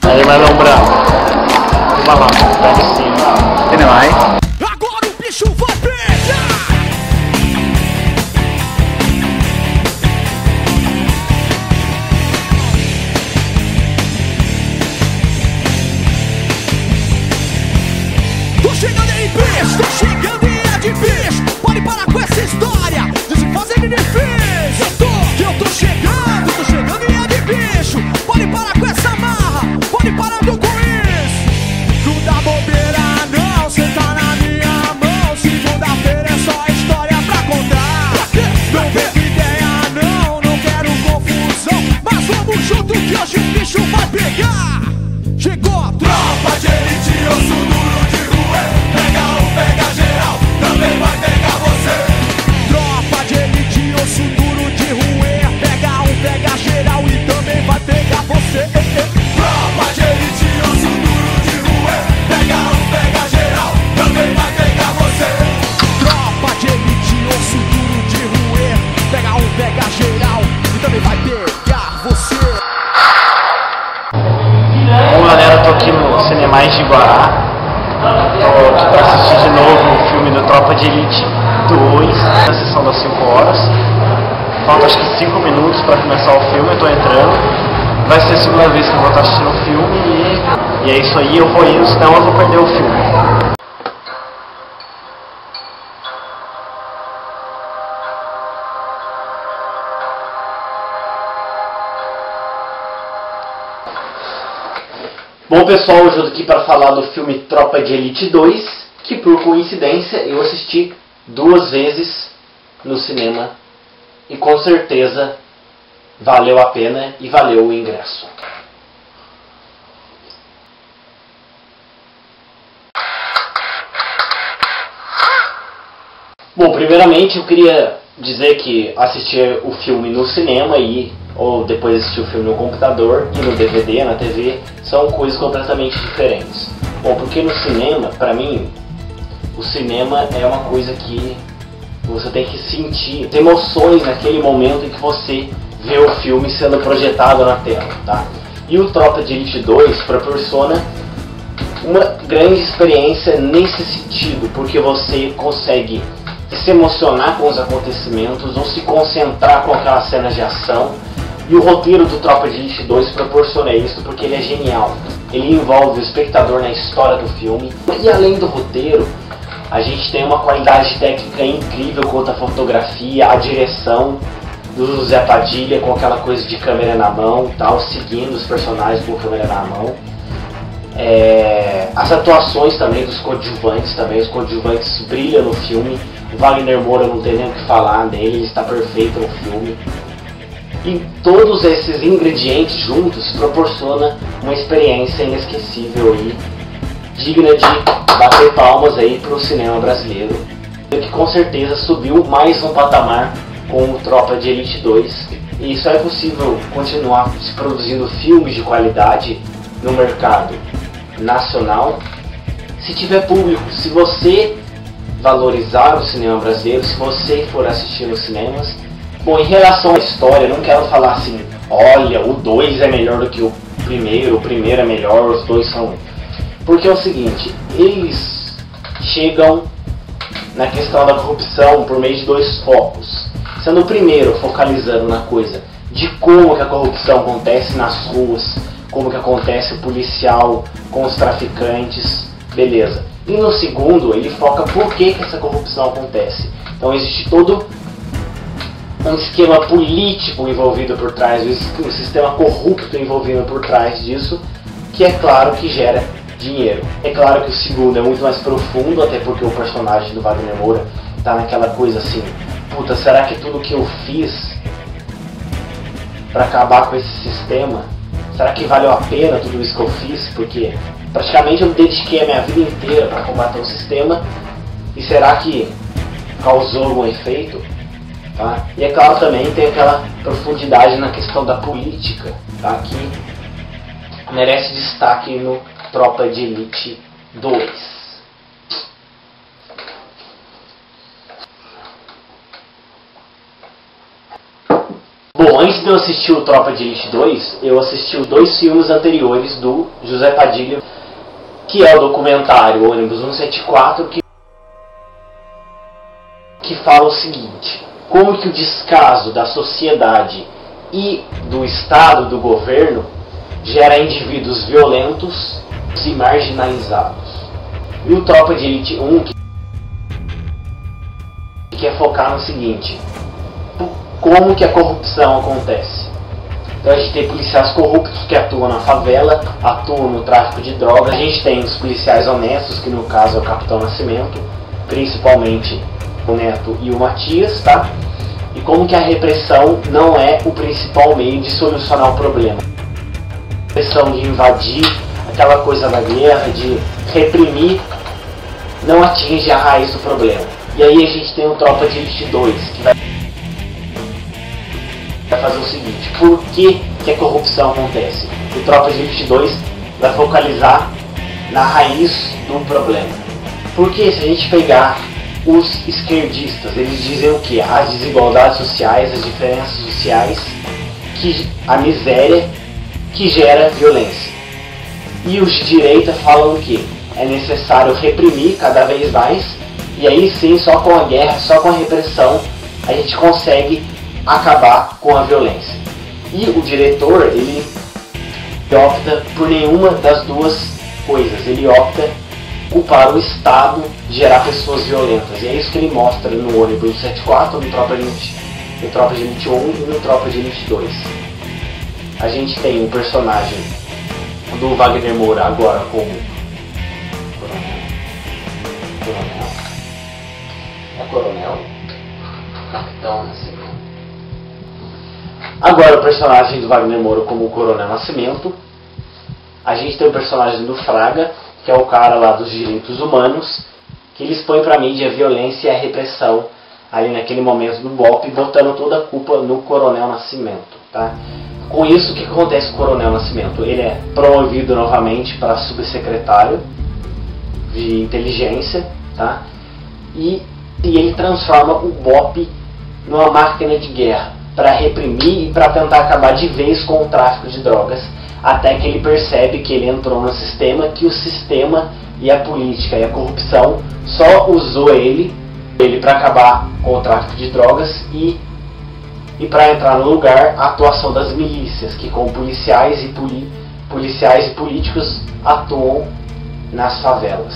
Aí, Marlon Brando. Vai lá, tá de cima. Tem mais? Agora o bicho vai pegar! Tô chegando aí, bicho! Tô chegando e é de bicho! Pode parar com essa história de se fazer de difícil! Eu tô chegando e é de bicho! Pode parar com essa marra! Pode parar com isso! Não dá bobeira não, cê tá na minha mão. Segunda-feira é só história pra contar. Não vem com ideia não quero confusão. Mas vamos junto que hoje o bicho vai pegar. Chegou a tropa de elite, osso duro de rua. Pega um, pega geral, também vai pegar você. Tropa de elite, osso duro de rua. Pega um, pega geral e também vai pegar você. Tropa de elite, osso duro de rua. Pega um, pega geral, também vai pegar você. Tropa de elite, osso duro de rua. Pega um, pega geral e também vai pegar você. Bom, galera, tô aqui no Cinemais de Guará. Tô aqui pra assistir de novo o filme do Tropa de Elite 2, na sessão das 5 horas. Falta acho que 5 minutos pra começar o filme, eu tô entrando. Vai ser a segunda vez que eu vou estar assistindo o filme e é isso aí, eu vou indo, senão eu vou perder o filme. Bom pessoal, hoje eu tô aqui para falar do filme Tropa de Elite 2, que por coincidência eu assisti 2 vezes no cinema e com certeza valeu a pena e valeu o ingresso. Bom, primeiramente eu queria dizer que assistir o filme no cinema ou depois assistir o filme no computador e no DVD, na TV, são coisas completamente diferentes. Bom, porque no cinema, pra mim, o cinema é uma coisa que você tem que sentir, ter emoções naquele momento em que você vê o filme sendo projetado na tela, tá? E o Tropa de Elite 2 proporciona uma grande experiência nesse sentido, porque você consegue se emocionar com os acontecimentos ou se concentrar com aquelas cenas de ação. E o roteiro do Tropa de Elite 2 proporciona isso porque ele é genial. Ele envolve o espectador na história do filme. E além do roteiro, a gente tem uma qualidade técnica incrível quanto à fotografia, a direção do José Padilha com aquela coisa de câmera na mão, tal, seguindo os personagens com câmera na mão. As atuações também dos coadjuvantes, os coadjuvantes brilham no filme. O Wagner Moura não tem nem o que falar dele, ele está perfeito no filme. E todos esses ingredientes juntos proporcionam uma experiência inesquecível e digna de bater palmas aí para o cinema brasileiro, que com certeza subiu mais um patamar com o Tropa de Elite 2. E só é possível continuar se produzindo filmes de qualidade no mercado nacional se tiver público, se você valorizar o cinema brasileiro, se você for assistir nos cinemas. Bom, em relação à história, eu não quero falar assim, olha, o 2 é melhor do que o primeiro é melhor, os dois são... Porque é o seguinte, eles chegam na questão da corrupção por meio de 2 focos. Sendo o primeiro focalizando na coisa de como que a corrupção acontece nas ruas, como que acontece o policial com os traficantes, beleza. E no segundo, ele foca por que essa corrupção acontece. Então existe todo um esquema político envolvido por trás, um sistema corrupto envolvido por trás disso, que é claro que gera dinheiro. É claro que o segundo é muito mais profundo, até porque o personagem do Wagner Moura tá naquela coisa assim, puta, será que tudo que eu fiz para acabar com esse sistema, será que valeu a pena tudo isso que eu fiz? Porque praticamente eu dediquei a minha vida inteira para combater o sistema, e será que causou algum efeito? Tá? E é claro também tem aquela profundidade na questão da política, tá? Que merece destaque no Tropa de Elite 2. Bom, Bom, antes de eu assistir o Tropa de Elite 2, eu assisti os 2 filmes anteriores do José Padilha, que é o documentário Ônibus 174, que fala o seguinte: como que o descaso da sociedade e do Estado, do governo, gera indivíduos violentos e marginalizados. E o Tropa de Elite 1 que quer focar no seguinte: como que a corrupção acontece. Então a gente tem policiais corruptos que atuam na favela, atuam no tráfico de drogas. A gente tem os policiais honestos, que no caso é o Capitão Nascimento, principalmente o Neto e o Matias, tá? E como que a repressão não é o principal meio de solucionar o problema. A repressão de invadir, aquela coisa da guerra, de reprimir, não atinge a raiz do problema. E aí a gente tem o Tropa de Elite 2, que vai fazer o seguinte: por que a corrupção acontece? O Tropa de Elite 2 vai focalizar na raiz do problema. Porque se a gente pegar os esquerdistas, eles dizem o que? As desigualdades sociais, as diferenças sociais, a miséria que gera violência. E os de direita falam o que? É necessário reprimir cada vez mais, e aí sim, só com a guerra, só com a repressão, a gente consegue acabar com a violência. E o diretor, ele opta por nenhuma das duas coisas. Ele opta culpar o Estado de gerar pessoas violentas. E é isso que ele mostra no Ônibus 174, no Tropa de Elite 1 e no Tropa de Elite 2. A gente tem o personagem do Wagner Moura agora como Coronel Capitão Nascimento. Agora o personagem do Wagner Moura como Coronel Nascimento. A gente tem o personagem do Fraga, que é o cara lá dos direitos humanos, que ele expõe pra mídia a violência e a repressão ali naquele momento do golpe, botando toda a culpa no Coronel Nascimento, tá? Com isso, o que acontece com o Coronel Nascimento? Ele é promovido novamente para subsecretário de inteligência, tá? E ele transforma o BOPE numa máquina de guerra para reprimir e para tentar acabar de vez com o tráfico de drogas, até que ele percebe que ele entrou no sistema, que o sistema e a política e a corrupção só usou ele para acabar com o tráfico de drogas e para entrar no lugar a atuação das milícias, que com policiais e políticos atuam nas favelas.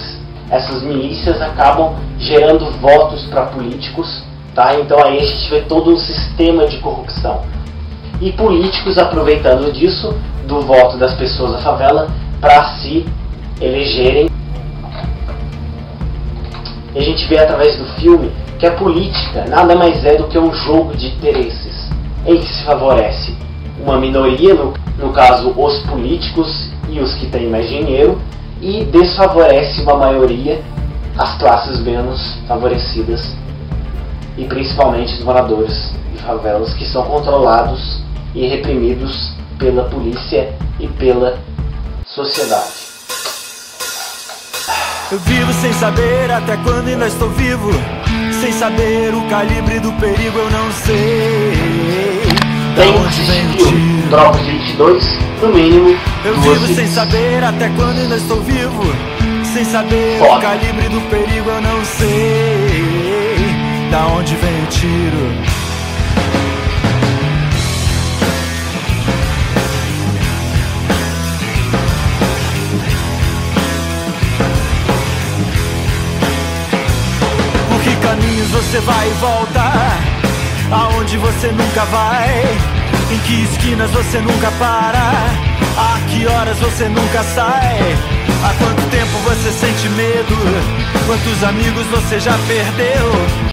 Essas milícias acabam gerando votos para políticos, tá? Então aí a gente vê todo um sistema de corrupção. E políticos aproveitando disso, do voto das pessoas da favela, para se elegerem. E a gente vê através do filme que a política nada mais é do que um jogo de interesses, em que se favorece uma minoria, no caso os políticos e os que têm mais dinheiro, e desfavorece uma maioria, as classes menos favorecidas, e principalmente os moradores de favelas, que são controlados e reprimidos pela polícia e pela sociedade. Eu vivo sem saber até quando ainda estou vivo, sem saber o calibre do perigo eu não sei. Tem que assistir Tropa de Elite 2, no mínimo. Eu vivo sem saber até quando ainda estou vivo, sem saber o calibre do perigo eu não sei. Da onde vem o tiro? Por que caminhos você vai e volta? Aonde você nunca vai? Em que esquinas você nunca para? A que horas você nunca sai? Há quanto tempo você sente medo? Quantos amigos você já perdeu?